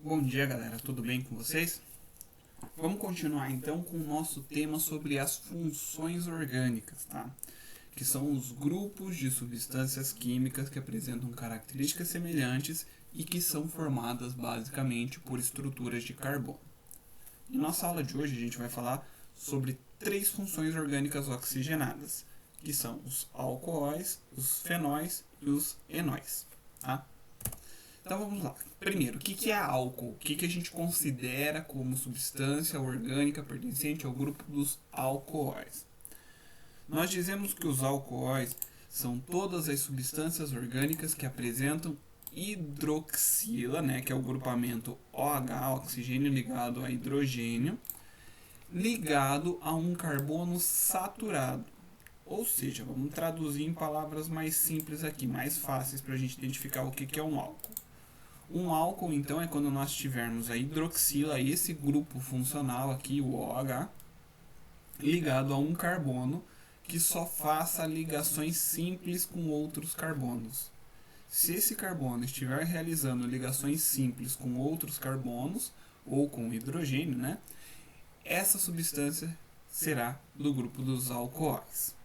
Bom dia, galera, tudo bem com vocês? Vamos continuar então com o nosso tema sobre as funções orgânicas, tá? Que são os grupos de substâncias químicas que apresentam características semelhantes e que são formadas basicamente por estruturas de carbono. Em nossa aula de hoje a gente vai falar sobre três funções orgânicas oxigenadas, que são os alcoóis, os fenóis e os enóis, tá? Então vamos lá. Primeiro, o que é álcool? O que a gente considera como substância orgânica pertencente ao grupo dos alcoóis? Nós dizemos que os alcoóis são todas as substâncias orgânicas que apresentam hidroxila, que é o grupamento OH, oxigênio ligado a hidrogênio, ligado a um carbono saturado. Ou seja, vamos traduzir em palavras mais simples aqui, mais fáceis para a gente identificar o que é um álcool. Um álcool, então, é quando nós tivermos a hidroxila, esse grupo funcional aqui, o OH, ligado a um carbono que só faça ligações simples com outros carbonos. Se esse carbono estiver realizando ligações simples com outros carbonos, ou com hidrogênio, essa substância será do grupo dos alcoóis.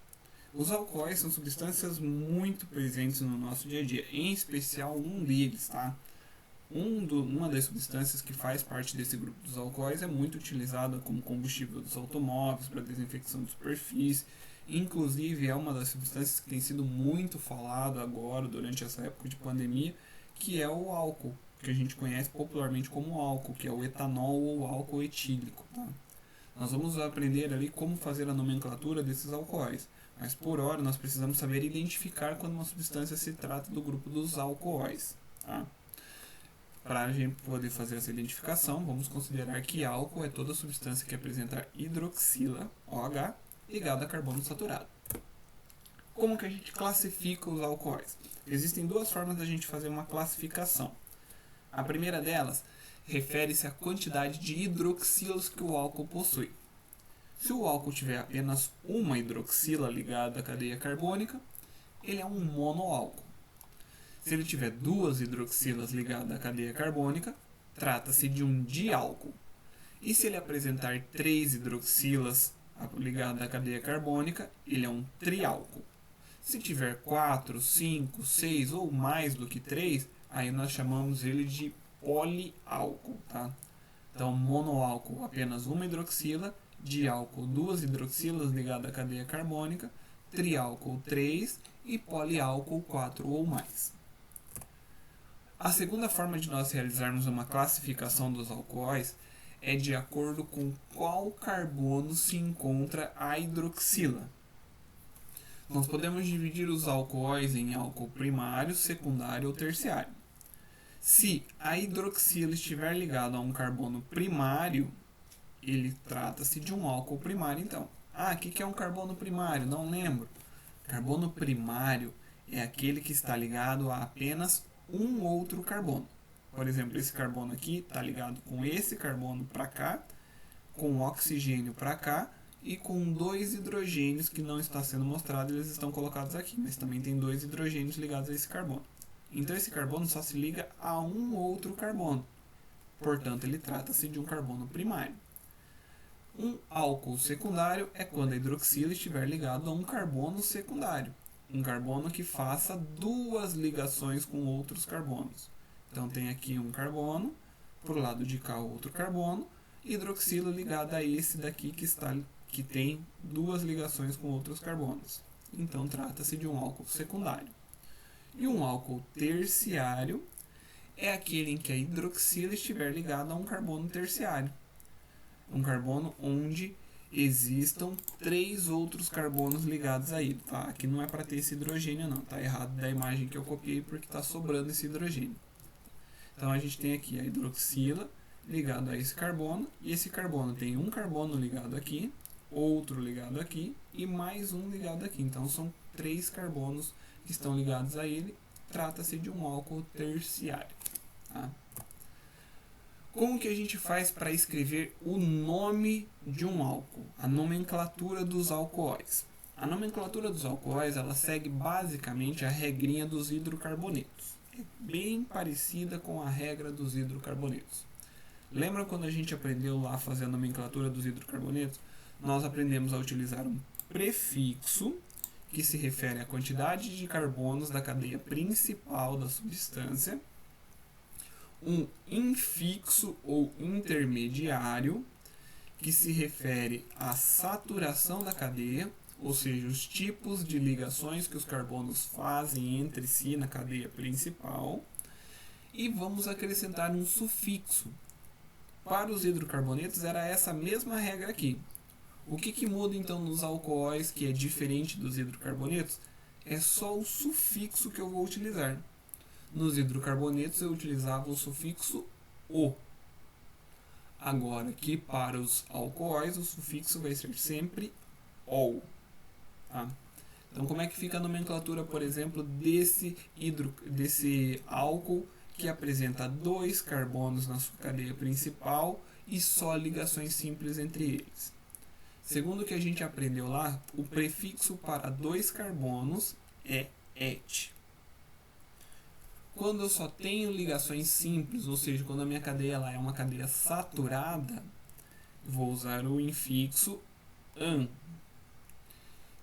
Os alcoóis são substâncias muito presentes no nosso dia a dia, em especial um deles, tá? Uma das substâncias que faz parte desse grupo dos alcoóis é muito utilizada como combustível dos automóveis, para desinfecção de superfície. Inclusive é uma das substâncias que tem sido muito falado agora, durante essa época de pandemia, que é o álcool, que a gente conhece popularmente como álcool, que é o etanol ou álcool etílico. Tá? Nós vamos aprender ali como fazer a nomenclatura desses alcoóis, mas por hora nós precisamos saber identificar quando uma substância se trata do grupo dos alcoóis. Tá? Para a gente poder fazer essa identificação, vamos considerar que álcool é toda substância que apresenta hidroxila, OH, ligada a carbono saturado. Como que a gente classifica os alcoóis? Existem duas formas da gente fazer uma classificação. A primeira delas refere-se à quantidade de hidroxilas que o álcool possui. Se o álcool tiver apenas uma hidroxila ligada à cadeia carbônica, ele é um monoálcool. Se ele tiver duas hidroxilas ligadas à cadeia carbônica, trata-se de um diálcool. E se ele apresentar três hidroxilas ligadas à cadeia carbônica, ele é um triálcool. Se tiver 4, 5, 6 ou mais do que 3, aí nós chamamos ele de poliálcool. Tá? Então, monoálcool, apenas uma hidroxila, diálcool, duas hidroxilas ligadas à cadeia carbônica, triálcool, 3 e poliálcool, 4 ou mais. A segunda forma de nós realizarmos uma classificação dos alcoóis é de acordo com qual carbono se encontra a hidroxila. Nós podemos dividir os alcoóis em álcool primário, secundário ou terciário. Se a hidroxila estiver ligada a um carbono primário, ele trata-se de um álcool primário, então. O que é um carbono primário? Não lembro. Carbono primário é aquele que está ligado a apenas um outro carbono. Por exemplo, esse carbono aqui está ligado com esse carbono para cá, com o oxigênio para cá e com dois hidrogênios que não está sendo mostrado, eles estão colocados aqui, mas também tem dois hidrogênios ligados a esse carbono. Então esse carbono só se liga a um outro carbono. Portanto, ele trata-se de um carbono primário. Um álcool secundário é quando a hidroxila estiver ligada a um carbono secundário. Um carbono que faça duas ligações com outros carbonos. Então tem aqui um carbono, por lado de cá outro carbono, hidroxila ligada a esse daqui que tem duas ligações com outros carbonos. Então trata-se de um álcool secundário. E um álcool terciário é aquele em que a hidroxila estiver ligada a um carbono terciário. Um carbono onde existam três outros carbonos ligados a ele. Tá? Aqui não é para ter esse hidrogênio não, tá errado da imagem que eu copiei porque está sobrando esse hidrogênio. Então a gente tem aqui a hidroxila ligado a esse carbono, e esse carbono tem um carbono ligado aqui, outro ligado aqui e mais um ligado aqui. Então são três carbonos que estão ligados a ele, trata-se de um álcool terciário. Tá? Como que a gente faz para escrever o nome de um álcool? A nomenclatura dos alcoóis. A nomenclatura dos alcoóis ela segue basicamente a regrinha dos hidrocarbonetos. é bem parecida com a regra dos hidrocarbonetos. Lembra quando a gente aprendeu lá fazer a nomenclatura dos hidrocarbonetos? Nós aprendemos a utilizar um prefixo que se refere à quantidade de carbonos da cadeia principal da substância, um infixo ou intermediário que se refere à saturação da cadeia, ou seja, os tipos de ligações que os carbonos fazem entre si na cadeia principal, e vamos acrescentar um sufixo. Para os hidrocarbonetos era essa mesma regra aqui. O que muda então nos alcoóis, que é diferente dos hidrocarbonetos? É só o sufixo que eu vou utilizar. Nos hidrocarbonetos eu utilizava o sufixo "o". Agora aqui para os alcoóis o sufixo vai ser sempre "ol". Tá? Então como é que fica a nomenclatura, por exemplo, desse álcool que apresenta 2 carbonos na sua cadeia principal e só ligações simples entre eles? Segundo o que a gente aprendeu lá, o prefixo para 2 carbonos é "et". Quando eu só tenho ligações simples, ou seja, quando a minha cadeia lá é uma cadeia saturada, vou usar o infixo "an".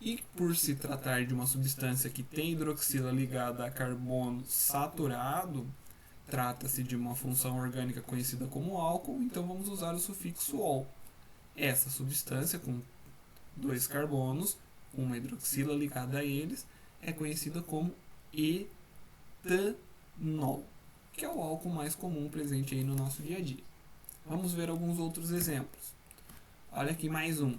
E por se tratar de uma substância que tem hidroxila ligada a carbono saturado, trata-se de uma função orgânica conhecida como álcool, então vamos usar o sufixo "ol". Essa substância com 2 carbonos, uma hidroxila ligada a eles, é conhecida como etanol, que é o álcool mais comum presente aí no nosso dia a dia. Vamos ver alguns outros exemplos. Olha aqui mais um.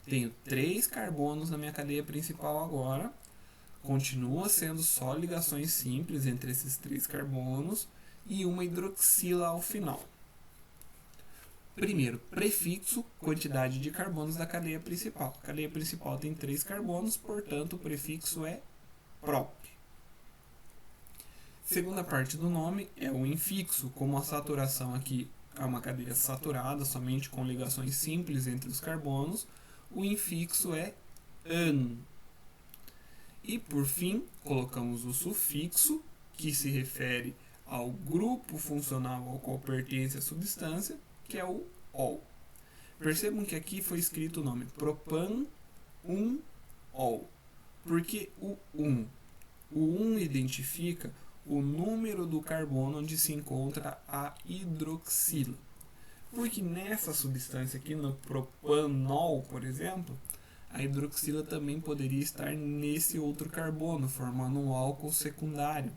Tenho 3 carbonos na minha cadeia principal agora, continua sendo só ligações simples entre esses 3 carbonos e uma hidroxila ao final. Primeiro, prefixo, quantidade de carbonos da cadeia principal. A cadeia principal tem 3 carbonos, portanto o prefixo é "prop". Segunda parte do nome é o infixo, como a saturação aqui é uma cadeia saturada, somente com ligações simples entre os carbonos, o infixo é "an". E por fim, colocamos o sufixo, que se refere ao grupo funcional ao qual pertence a substância, que é o "ol". Percebam que aqui foi escrito o nome propan-1-ol. Por que o 1? O 1 identifica o número do carbono onde se encontra a hidroxila. Porque nessa substância aqui, no propanol, por exemplo, a hidroxila também poderia estar nesse outro carbono, formando um álcool secundário.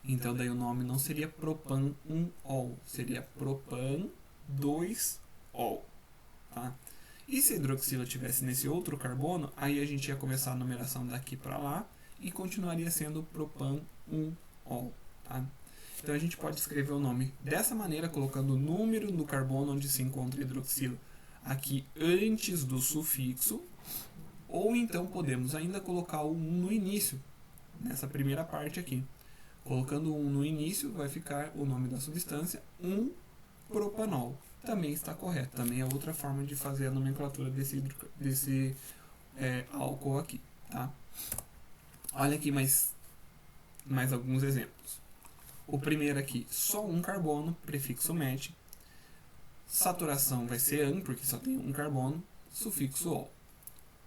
Então daí o nome não seria propan-1-ol, seria propan-2-ol. Tá? E se a hidroxila estivesse nesse outro carbono, aí a gente ia começar a numeração daqui para lá e continuaria sendo propan-1-ol. Tá? Então a gente pode escrever o nome dessa maneira, colocando o número do carbono onde se encontra a hidroxila aqui antes do sufixo, ou então podemos ainda colocar o 1 no início, nessa primeira parte aqui. Colocando o 1 no início, vai ficar o nome da substância 1-propanol. Também está correto, também é outra forma de fazer a nomenclatura desse álcool aqui. Tá? Olha aqui mais alguns exemplos. O primeiro aqui, só um carbono, prefixo "met". Saturação vai ser "an", porque só tem um carbono, sufixo "ol".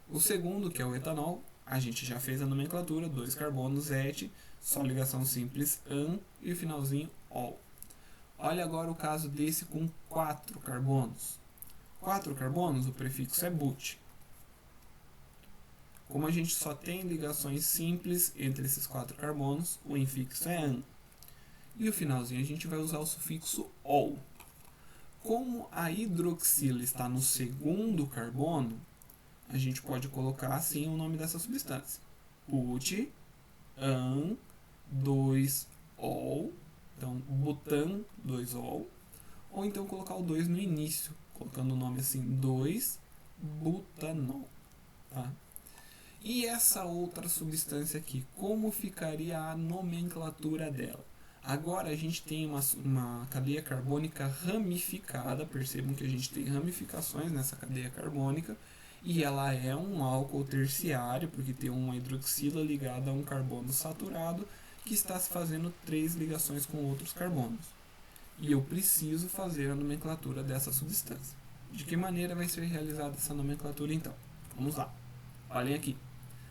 O segundo, que é o etanol, a gente já fez a nomenclatura, 2 carbonos, "et", só ligação simples "an" e o finalzinho "ol". Olha agora o caso desse com 4 carbonos. 4 carbonos, o prefixo é "but". Como a gente só tem ligações simples entre esses 4 carbonos, o infixo é "an". E o finalzinho a gente vai usar o sufixo "ol". Como a hidroxila está no segundo carbono, a gente pode colocar assim o nome dessa substância: but, an, 2-ol, então butan, 2-ol, ou então colocar o 2 no início, colocando o nome assim, 2-butanol. Tá? E essa outra substância aqui, como ficaria a nomenclatura dela? Agora a gente tem uma cadeia carbônica ramificada, percebam que a gente tem ramificações nessa cadeia carbônica, e ela é um álcool terciário, porque tem uma hidroxila ligada a um carbono saturado, que está se fazendo 3 ligações com outros carbonos. E eu preciso fazer a nomenclatura dessa substância. De que maneira vai ser realizada essa nomenclatura então? Vamos lá. Olhem aqui.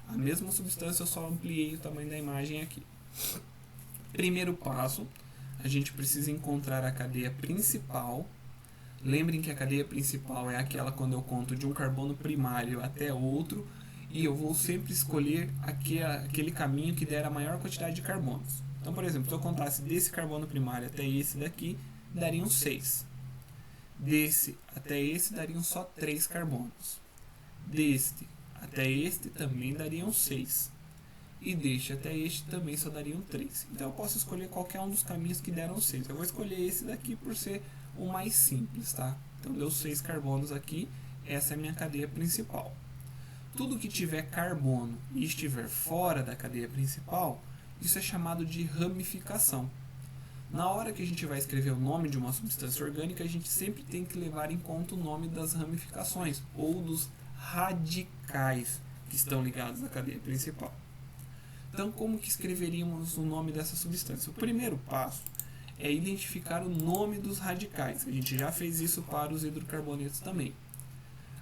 A mesma substância, eu só ampliei o tamanho da imagem aqui. Primeiro passo, a gente precisa encontrar a cadeia principal. Lembrem que a cadeia principal é aquela quando eu conto de um carbono primário até outro, e eu vou sempre escolher aquele caminho que der a maior quantidade de carbonos. Então, por exemplo, se eu contasse desse carbono primário até esse daqui, dariam 6. Desse até esse dariam só 3 carbonos. Deste até este também dariam 6. E deste até este também só dariam 3. Então eu posso escolher qualquer um dos caminhos que deram 6. Eu vou escolher esse daqui por ser o mais simples, tá? Então deu 6 carbonos aqui, essa é a minha cadeia principal. Tudo que tiver carbono e estiver fora da cadeia principal, isso é chamado de ramificação. Na hora que a gente vai escrever o nome de uma substância orgânica, a gente sempre tem que levar em conta o nome das ramificações ou dos radicais que estão ligados à cadeia principal. Então, como que escreveríamos o nome dessa substância? O primeiro passo é identificar o nome dos radicais. A gente já fez isso para os hidrocarbonetos também.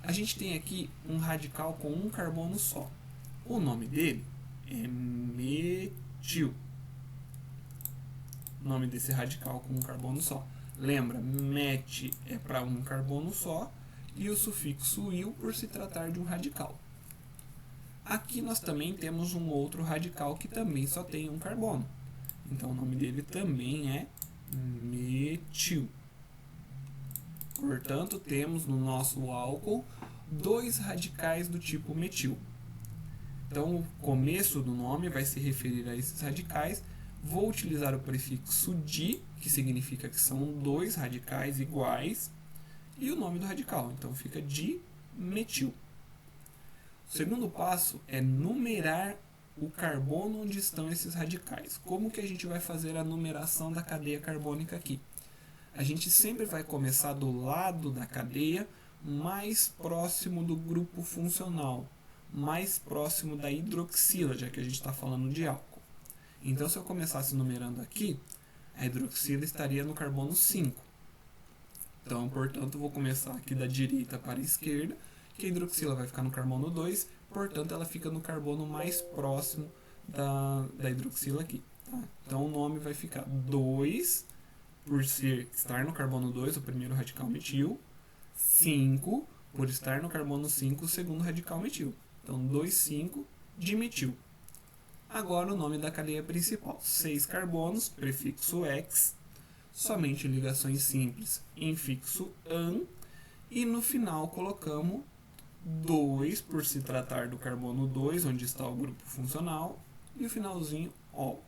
A gente tem aqui um radical com um carbono só. O nome dele é metil. O nome desse radical com um carbono só. Lembra, met é para um carbono só e o sufixo il por se tratar de um radical. Aqui nós também temos um outro radical que também só tem um carbono. Então o nome dele também é metil. Portanto, temos no nosso álcool 2 radicais do tipo metil. Então, o começo do nome vai se referir a esses radicais. Vou utilizar o prefixo di, que significa que são 2 radicais iguais, e o nome do radical. Então, fica dimetil. O segundo passo é numerar o carbono onde estão esses radicais. Como que a gente vai fazer a numeração da cadeia carbônica aqui? A gente sempre vai começar do lado da cadeia mais próximo do grupo funcional, mais próximo da hidroxila, já que a gente está falando de álcool. Então, se eu começasse numerando aqui, a hidroxila estaria no carbono 5. Então, portanto, vou começar aqui da direita para a esquerda, que a hidroxila vai ficar no carbono 2, portanto, ela fica no carbono mais próximo da hidroxila aqui. Tá? Então, o nome vai ficar 2, por estar no carbono 2, o primeiro radical metil, 5, por estar no carbono 5, o segundo radical metil. Então, 2,5 dimetil. Agora o nome da cadeia principal, 6 carbonos, prefixo ex, somente ligações simples, infixo an, e no final colocamos 2, por se tratar do carbono 2, onde está o grupo funcional, e o finalzinho ol.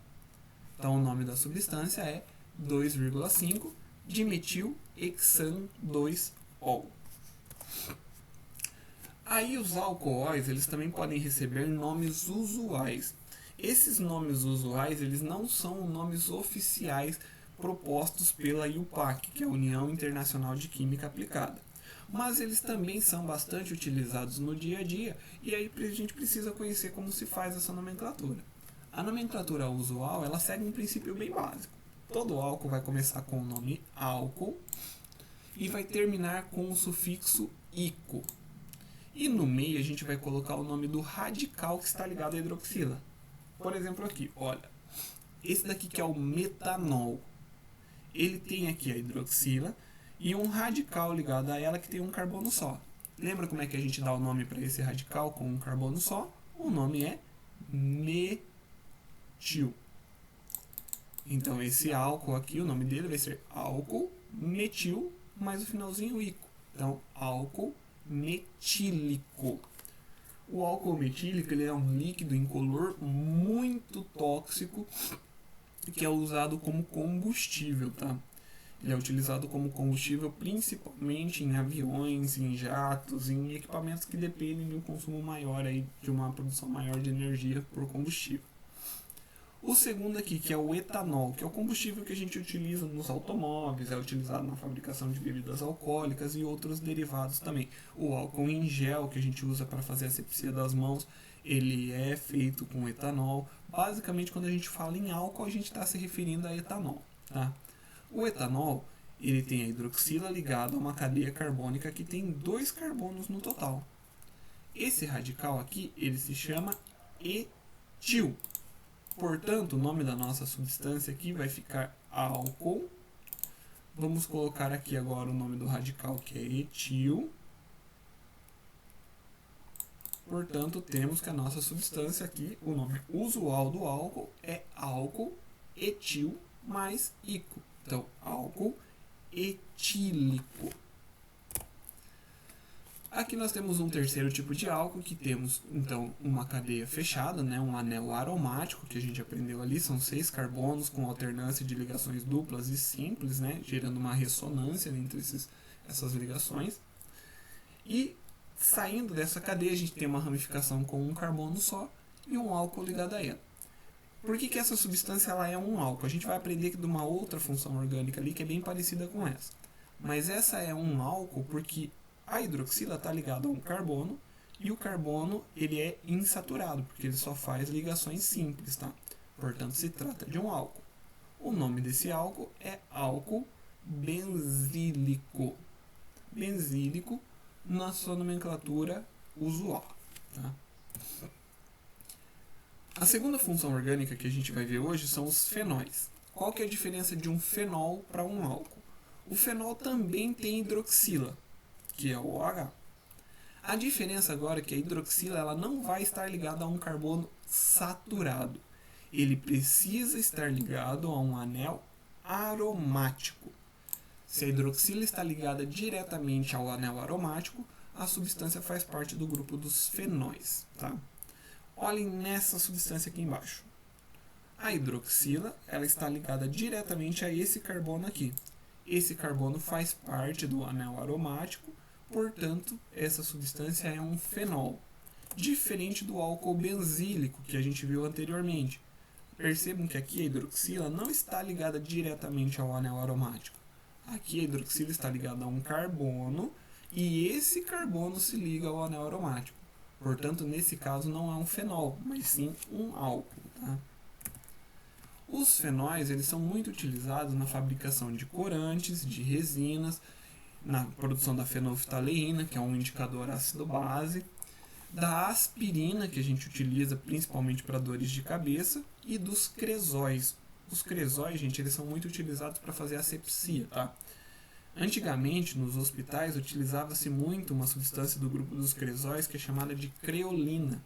Então o nome da substância é 2,5 dimetil hexan 2-ol. Aí os alcoóis, eles também podem receber nomes usuais. Esses nomes usuais, eles não são nomes oficiais propostos pela IUPAC, que é a União Internacional de Química Aplicada. Mas eles também são bastante utilizados no dia a dia, e aí a gente precisa conhecer como se faz essa nomenclatura. A nomenclatura usual, ela segue um princípio bem básico. Todo álcool vai começar com o nome álcool e vai terminar com o sufixo ico. E no meio a gente vai colocar o nome do radical que está ligado à hidroxila. Por exemplo aqui, olha, esse daqui que é o metanol. Ele tem aqui a hidroxila e um radical ligado a ela que tem um carbono só. Lembra como é que a gente dá o nome para esse radical com um carbono só? O nome é metil. Então esse álcool aqui, o nome dele vai ser álcool metil mais o finalzinho ico. Então álcool metílico. O álcool metílico, ele é um líquido incolor muito tóxico que é usado como combustível, tá? Ele é utilizado como combustível principalmente em aviões, em jatos, em equipamentos que dependem de um consumo maior aí, de uma produção maior de energia por combustível. O segundo aqui, que é o etanol, que é o combustível que a gente utiliza nos automóveis, é utilizado na fabricação de bebidas alcoólicas e outros derivados também. O álcool em gel, que a gente usa para fazer a asepsia das mãos, ele é feito com etanol. Basicamente, quando a gente fala em álcool, a gente está se referindo a etanol. Tá? O etanol, ele tem a hidroxila ligada a uma cadeia carbônica que tem 2 carbonos no total. Esse radical aqui, ele se chama etil. Portanto, o nome da nossa substância aqui vai ficar álcool. Vamos colocar aqui agora o nome do radical, que é etil. Portanto, temos que a nossa substância aqui, o nome usual do álcool é álcool etil mais ico. Então, álcool etílico. Aqui nós temos um terceiro tipo de álcool, que temos então uma cadeia fechada, né, um anel aromático, que a gente aprendeu ali, são 6 carbonos com alternância de ligações duplas e simples, né, gerando uma ressonância entre essas ligações. E saindo dessa cadeia, a gente tem uma ramificação com um carbono só e um álcool ligado a ela. Por que essa substância ela é um álcool? A gente vai aprender de uma outra função orgânica ali que é bem parecida com essa. Mas essa é um álcool porque a hidroxila está ligada a um carbono e o carbono ele é insaturado, porque ele só faz ligações simples, tá? Portanto, se trata de um álcool. O nome desse álcool é álcool benzílico. Benzílico na sua nomenclatura usual. Tá? A segunda função orgânica que a gente vai ver hoje são os fenóis. Qual que é a diferença de um fenol para um álcool? O fenol também tem hidroxila, que é o OH. A diferença agora é que a hidroxila ela não vai estar ligada a um carbono saturado. Ele precisa estar ligado a um anel aromático. Se a hidroxila está ligada diretamente ao anel aromático, a substância faz parte do grupo dos fenóis. Tá? Olhem nessa substância aqui embaixo. A hidroxila ela está ligada diretamente a esse carbono aqui. Esse carbono faz parte do anel aromático, portanto, essa substância é um fenol. Diferente do álcool benzílico que a gente viu anteriormente. Percebam que aqui a hidroxila não está ligada diretamente ao anel aromático. Aqui a hidroxila está ligada a um carbono e esse carbono se liga ao anel aromático. Portanto, nesse caso não é um fenol, mas sim um álcool. Tá? Os fenóis eles são muito utilizados na fabricação de corantes, de resinas, na produção da fenolftaleína, que é um indicador ácido-base, da aspirina, que a gente utiliza principalmente para dores de cabeça, e dos cresóis. Os cresóis, gente, eles são muito utilizados para fazer asepsia, tá? Antigamente, nos hospitais, utilizava-se muito uma substância do grupo dos cresóis que é chamada de creolina.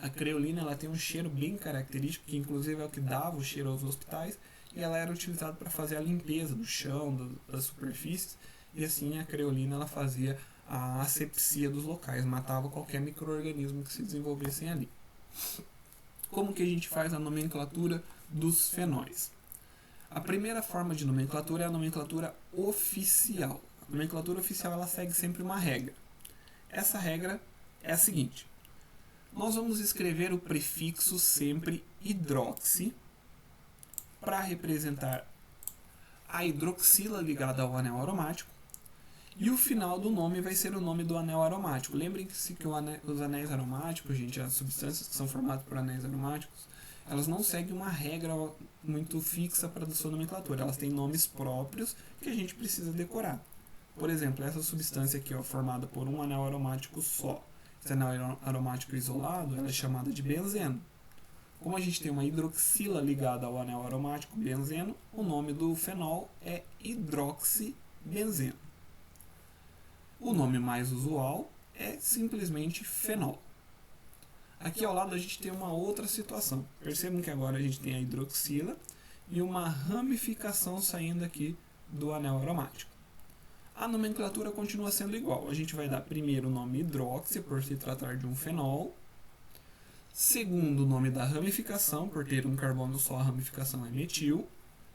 A creolina ela tem um cheiro bem característico, que inclusive é o que dava o cheiro aos hospitais, e ela era utilizada para fazer a limpeza do chão, das superfícies, e assim a creolina ela fazia a asepsia dos locais, matava qualquer micro-organismo que se desenvolvessem ali. Como que a gente faz a nomenclatura dos fenóis? A primeira forma de nomenclatura é a nomenclatura oficial. A nomenclatura oficial ela segue sempre uma regra. Essa regra é a seguinte: nós vamos escrever o prefixo sempre hidroxi para representar a hidroxila ligada ao anel aromático, e o final do nome vai ser o nome do anel aromático. Lembrem-se que os anéis aromáticos, gente, as substâncias que são formadas por anéis aromáticos, elas não seguem uma regra muito fixa para a sua nomenclatura. Elas têm nomes próprios que a gente precisa decorar. Por exemplo, essa substância aqui, ó, formada por um anel aromático só. Esse anel aromático isolado ela é chamada de benzeno. Como a gente tem uma hidroxila ligada ao anel aromático benzeno, o nome do fenol é hidroxibenzeno. O nome mais usual é simplesmente fenol. Aqui ao lado a gente tem uma outra situação. Percebam que agora a gente tem a hidroxila e uma ramificação saindo aqui do anel aromático. A nomenclatura continua sendo igual. A gente vai dar primeiro o nome hidroxi, por se tratar de um fenol. Segundo, o nome da ramificação, por ter um carbono só, a ramificação é metil.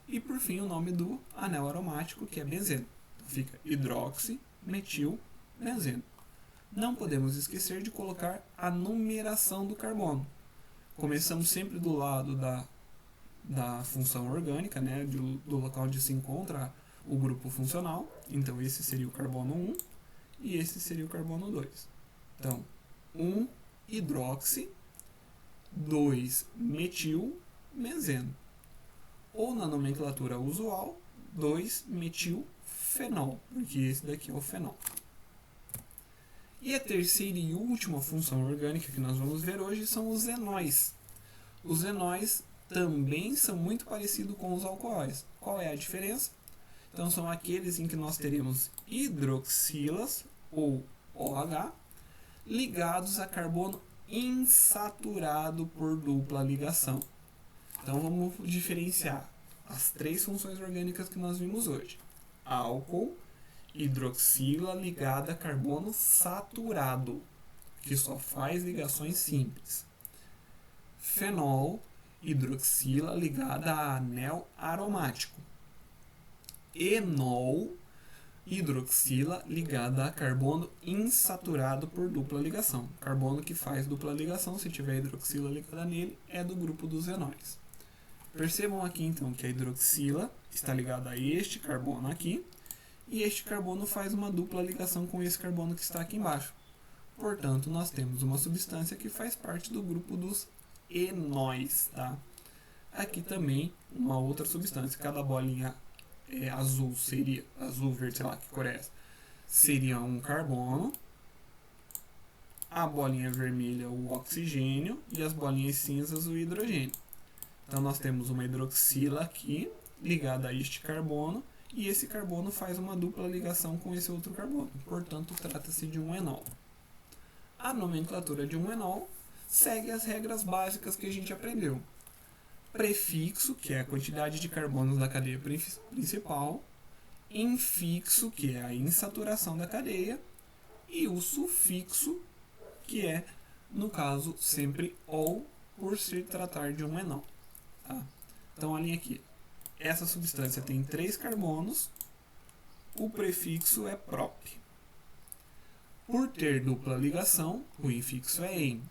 E por fim, o nome do anel aromático, que é benzeno. Então fica hidroxi, metil, benzeno. Não podemos esquecer de colocar a numeração do carbono. Começamos sempre do lado da função orgânica, né, do local onde se encontra o grupo funcional. Então esse seria o carbono 1 e esse seria o carbono 2. Então, 1 hidroxi, 2-metilbenzeno. Ou na nomenclatura usual, 2-metilfenol, porque esse daqui é o fenol. E a terceira e última função orgânica que nós vamos ver hoje são os enóis. Os enóis também são muito parecidos com os alcoóis. Qual é a diferença? Então são aqueles em que nós teremos hidroxilas, ou OH, ligados a carbono insaturado por dupla ligação. Então vamos diferenciar as três funções orgânicas que nós vimos hoje. Álcool, hidroxila ligada a carbono saturado, que só faz ligações simples. Fenol, hidroxila ligada a anel aromático. Enol, hidroxila ligada a carbono insaturado por dupla ligação. Carbono que faz dupla ligação, se tiver hidroxila ligada nele, é do grupo dos enóis. Percebam aqui então que a hidroxila está ligada a este carbono aqui, e este carbono faz uma dupla ligação com esse carbono que está aqui embaixo. Portanto, nós temos uma substância que faz parte do grupo dos enóis. Tá? Aqui também uma outra substância. Cada bolinha azul seria, azul, verde, sei lá que cor é essa, seria um carbono. A bolinha vermelha o oxigênio e as bolinhas cinzas o hidrogênio. Então nós temos uma hidroxila aqui ligada a este carbono, e esse carbono faz uma dupla ligação com esse outro carbono. Portanto, trata-se de um enol. A nomenclatura de um enol segue as regras básicas que a gente aprendeu. Prefixo, que é a quantidade de carbonos da cadeia principal. Infixo, que é a insaturação da cadeia. E o sufixo, que é, no caso, sempre ol, por se tratar de um enol. Tá? Então, olhem aqui. Essa substância tem 3 carbonos. O prefixo é prop. Por ter dupla ligação, o infixo é en.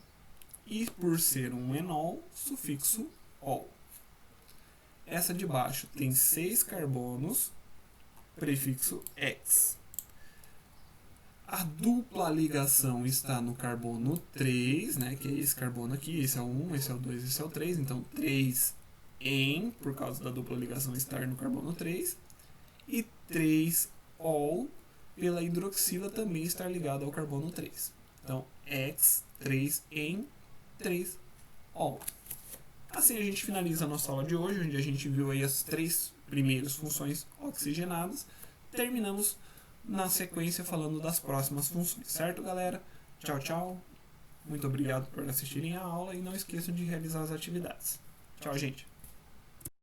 E por ser um enol, sufixo ol. Essa de baixo tem 6 carbonos, prefixo ex. A dupla ligação está no carbono 3, né, que é esse carbono aqui. Esse é o 1, esse é o 2, esse é o 3. Então, 3 en, por causa da dupla ligação estar no carbono 3. E 3 ol, pela hidroxila também estar ligado ao carbono 3. Então, ex, 3 en, 3 ol. Assim a gente finaliza a nossa aula de hoje, onde a gente viu aí as 3 primeiras funções oxigenadas. Terminamos na sequência falando das próximas funções, certo, galera? Tchau, tchau. Muito obrigado por assistirem a aula e não esqueçam de realizar as atividades. Tchau, gente.